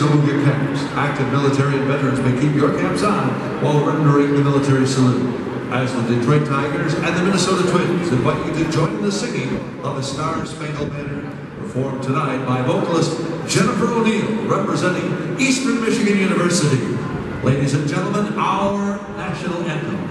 remove your caps. Active military and veterans may keep your caps on while rendering the military salute. As the Detroit Tigers and the Minnesota Twins invite you to join in the singing of the Star Spangled Banner, performed tonight by vocalist Jennifer O'Neill, representing Eastern Michigan University. Ladies and gentlemen, our national anthem.